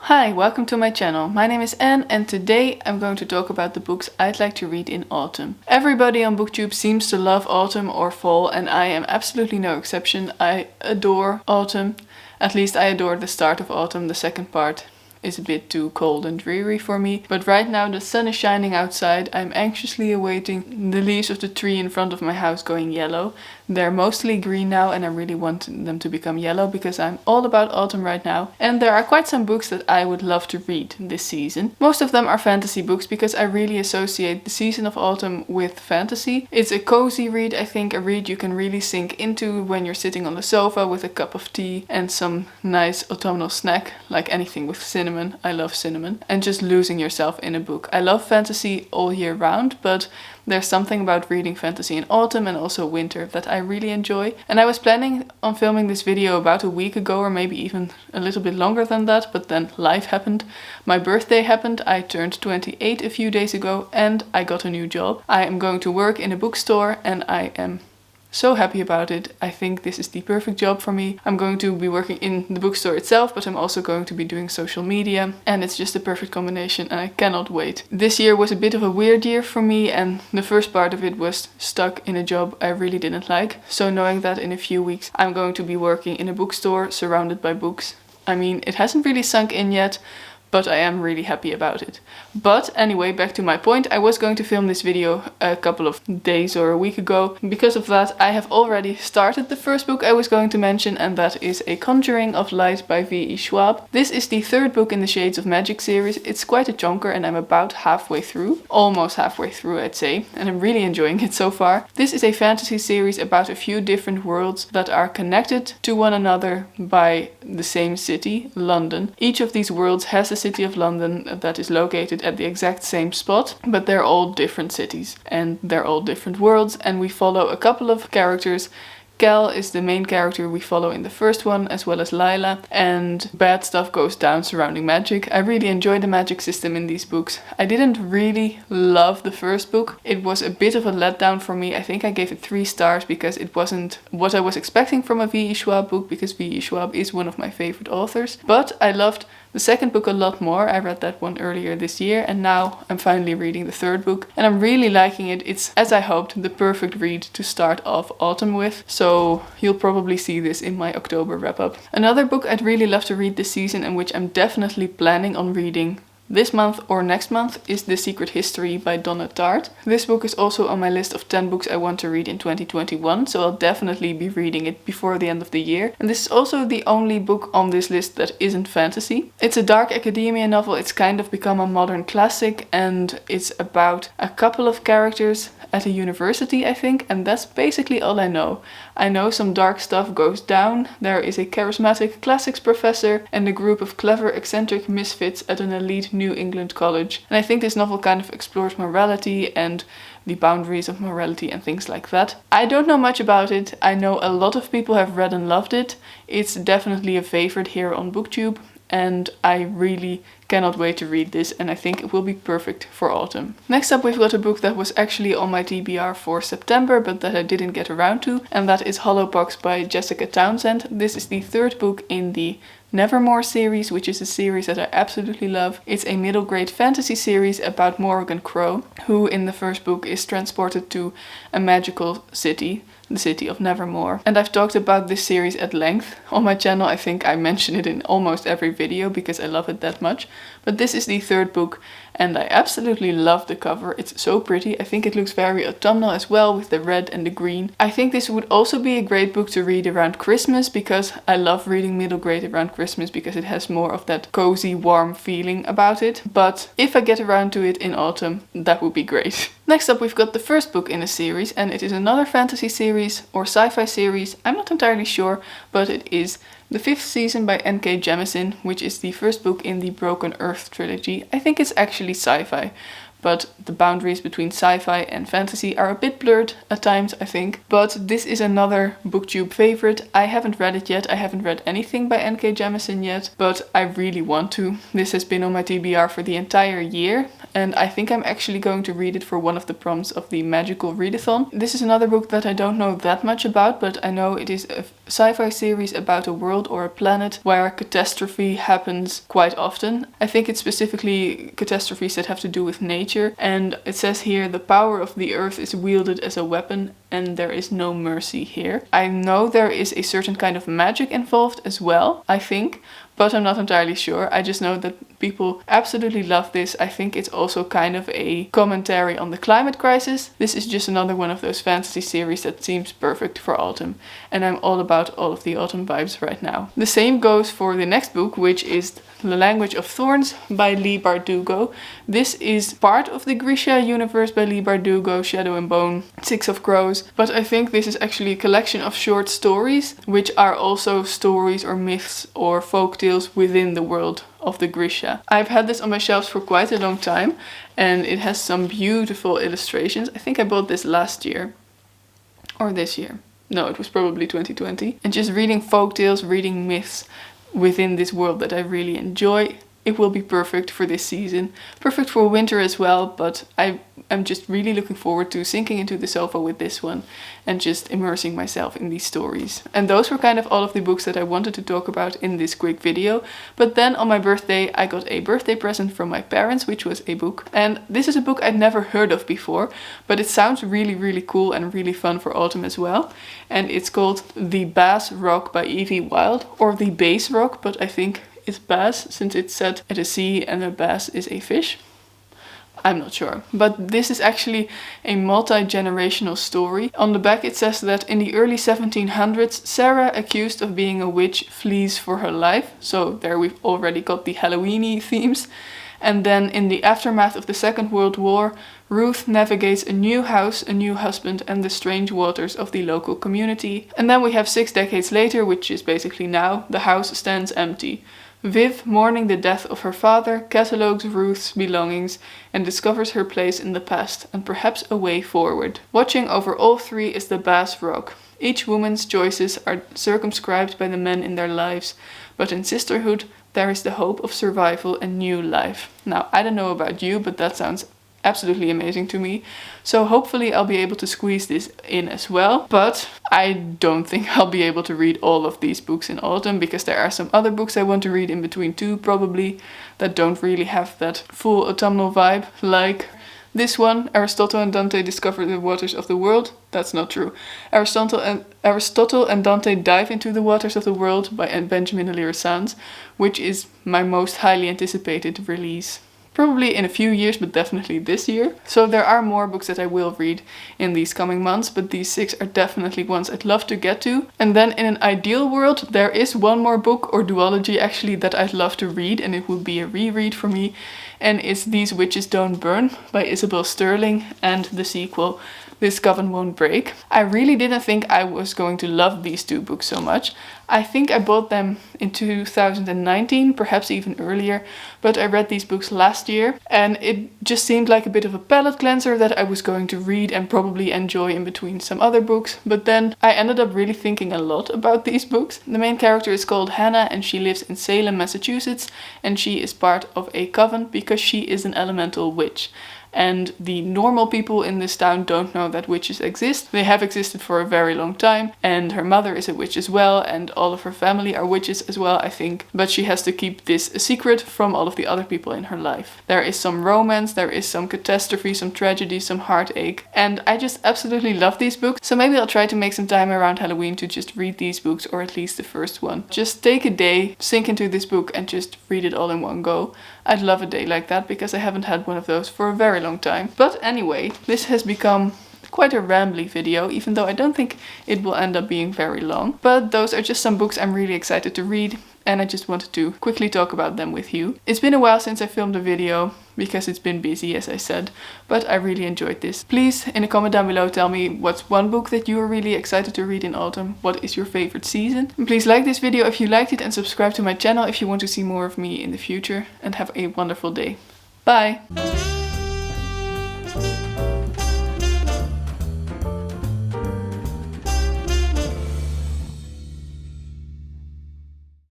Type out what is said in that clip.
Hi, welcome to my channel. My name is Anne and today I'm going to talk about the books I'd like to read in autumn. Everybody on BookTube seems to love autumn or fall and I am absolutely no exception. I adore autumn. At least I adore the start of autumn. The second part is a bit too cold and dreary for me. But right now the sun is shining outside. I'm anxiously awaiting the leaves of the tree in front of my house going yellow. They're mostly green now and I really want them to become yellow because I'm all about autumn right now. And there are quite some books that I would love to read this season. Most of them are fantasy books because I really associate the season of autumn with fantasy. It's a cozy read, I think, a read you can really sink into when you're sitting on the sofa with a cup of tea and some nice autumnal snack, like anything with cinnamon. I love cinnamon. And just losing yourself in a book. I love fantasy all year round, but there's something about reading fantasy in autumn and also winter that I really enjoy. And I was planning on filming this video about a week ago or maybe even a little bit longer than that, but then life happened. My birthday happened, I turned 28 a few days ago and I got a new job. I am going to work in a bookstore and I am so happy about it. I think this is the perfect job for me. I'm going to be working in the bookstore itself, but I'm also going to be doing social media and it's just a perfect combination and I cannot wait. This year was a bit of a weird year for me and the first part of it was stuck in a job I really didn't like. So knowing that in a few weeks I'm going to be working in a bookstore surrounded by books, I mean, it hasn't really sunk in yet, but I am really happy about it. But anyway, back to my point, I was going to film this video a couple of days or a week ago. Because of that, I have already started the first book I was going to mention, and that is A Conjuring of Light by V.E. Schwab. This is the third book in the Shades of Magic series. It's quite a chonker and I'm about halfway through. Almost halfway through, I'd say, and I'm really enjoying it so far. This is a fantasy series about a few different worlds that are connected to one another by the same city, London. Each of these worlds has a city of London that is located at the exact same spot, but they're all different cities and they're all different worlds, and we follow a couple of characters. Cal is the main character we follow in the first one, as well as Lila, and bad stuff goes down surrounding magic. I really enjoy the magic system in these books. I didn't really love the first book. It was a bit of a letdown for me. I think I gave it 3 stars because it wasn't what I was expecting from a V.E. Schwab book, because V.E. Schwab is one of my favorite authors. But I loved the second book a lot more. I read that one earlier this year and now I'm finally reading the third book and I'm really liking it. It's, as I hoped, the perfect read to start off autumn with. So you'll probably see this in my October wrap up. Another book I'd really love to read this season and which I'm definitely planning on reading this month or next month is The Secret History by Donna Tartt. This book is also on my list of 10 books I want to read in 2021, so I'll definitely be reading it before the end of the year. And this is also the only book on this list that isn't fantasy. It's a dark academia novel, it's kind of become a modern classic, and it's about a couple of characters at a university, I think, and that's basically all I know. I know some dark stuff goes down, there is a charismatic classics professor and a group of clever eccentric misfits at an elite New England college. And I think this novel kind of explores morality and the boundaries of morality and things like that. I don't know much about it. I know a lot of people have read and loved it. It's definitely a favorite here on BookTube and I really cannot wait to read this and I think it will be perfect for autumn. Next up we've got a book that was actually on my TBR for September but that I didn't get around to, and that is Hollowpox by Jessica Townsend. This is the third book in the Nevermore series, which is a series that I absolutely love. It's a middle grade fantasy series about Morrigan Crow, who in the first book is transported to a magical city, the city of Nevermore. And I've talked about this series at length on my channel. I think I mention it in almost every video because I love it that much. But this is the third book and I absolutely love the cover. It's so pretty. I think it looks very autumnal as well with the red and the green. I think this would also be a great book to read around Christmas because I love reading middle grade around Christmas because it has more of that cozy, warm feeling about it. But if I get around to it in autumn, that would be great. Next up we've got the first book in a series, and it is another fantasy series or sci-fi series. I'm not entirely sure, but it is the 5th season by N.K. Jemisin, which is the first book in the Broken Earth trilogy. I think it's actually sci-fi, but the boundaries between sci-fi and fantasy are a bit blurred at times, I think. But this is another BookTube favorite. I haven't read it yet. I haven't read anything by N.K. Jemisin yet, but I really want to. This has been on my TBR for the entire year, and I think I'm actually going to read it for one of the prompts of the Magical Readathon. This is another book that I don't know that much about, but I know it is a sci-fi series about a world or a planet where a catastrophe happens quite often. I think it's specifically catastrophes that have to do with nature, and it says here the power of the earth is wielded as a weapon and there is no mercy here. I know there is a certain kind of magic involved as well, I think, but I'm not entirely sure. I just know that people absolutely love this. I think it's also kind of a commentary on the climate crisis. This is just another one of those fantasy series that seems perfect for autumn, and I'm all about all of the autumn vibes right now. The same goes for the next book, which is The Language of Thorns by Leigh Bardugo. This is part of the Grisha universe by Leigh Bardugo, Shadow and Bone, Six of Crows, but I think this is actually a collection of short stories, which are also stories or myths or folk tales within the world of the Grisha. I've had this on my shelves for quite a long time, and it has some beautiful illustrations. I think I bought this last year, or this year. No, it was probably 2020. And just reading folk tales, reading myths within this world that I really enjoy, it will be perfect for this season. Perfect for winter as well, but I'm just really looking forward to sinking into the sofa with this one and just immersing myself in these stories. And those were kind of all of the books that I wanted to talk about in this quick video. But then on my birthday, I got a birthday present from my parents, which was a book. And this is a book I'd never heard of before, but it sounds really, really cool and really fun for autumn as well. And it's called The Bass Rock by Evie Wilde, or The Bass Rock, but I think it's bass since it's set at a sea and a bass is a fish. I'm not sure. But this is actually a multi-generational story. On the back it says that in the early 1700s, Sarah, accused of being a witch, flees for her life. So there we've already got the Halloween-y themes. And then in the aftermath of the Second World War, Ruth navigates a new house, a new husband, and the strange waters of the local community. And then we have 6 decades later, which is basically now, the house stands empty. Viv, mourning the death of her father, catalogues Ruth's belongings and discovers her place in the past and perhaps a way forward. Watching over all 3 is the Bass Rock. Each woman's choices are circumscribed by the men in their lives, but in sisterhood there is the hope of survival and new life. Now, I don't know about you, but that sounds absolutely amazing to me. So hopefully I'll be able to squeeze this in as well. But I don't think I'll be able to read all of these books in autumn, because there are some other books I want to read in between too, probably, that don't really have that full autumnal vibe, like this one, Aristotle and Dante Discover the Waters of the World. That's not true. Aristotle and Dante Dive into the Waters of the World by Benjamin Alire Sands, which is my most highly anticipated release. Probably in a few years, but definitely this year. So there are more books that I will read in these coming months, but these 6 are definitely ones I'd love to get to. And then in an ideal world, there is one more book or duology actually that I'd love to read, and it would be a reread for me. And it's These Witches Don't Burn by Isabel Sterling, and the sequel, This Coven Won't Break. I really didn't think I was going to love these 2 books so much. I think I bought them in 2019, perhaps even earlier, but I read these books last year and it just seemed like a bit of a palate cleanser that I was going to read and probably enjoy in between some other books. But then I ended up really thinking a lot about these books. The main character is called Hannah and she lives in Salem, Massachusetts, and she is part of a coven because she is an elemental witch. And the normal people in this town don't know that witches exist. They have existed for a very long time, and her mother is a witch as well, and all of her family are witches as well, I think. But she has to keep this a secret from all of the other people in her life. There is some romance, there is some catastrophe, some tragedy, some heartache, and I just absolutely love these books. So maybe I'll try to make some time around Halloween to just read these books, or at least the first one. Just take a day, sink into this book, and just read it all in one go. I'd love a day like that, because I haven't had one of those for a very long time. But anyway, this has become quite a rambly video, even though I don't think it will end up being very long. But those are just some books I'm really excited to read, and I just wanted to quickly talk about them with you. It's been a while since I filmed a video, because it's been busy, as I said, but I really enjoyed this. Please, in a comment down below, tell me what's one book that you are really excited to read in autumn. What is your favorite season? And please like this video if you liked it, and subscribe to my channel if you want to see more of me in the future, and have a wonderful day. Bye!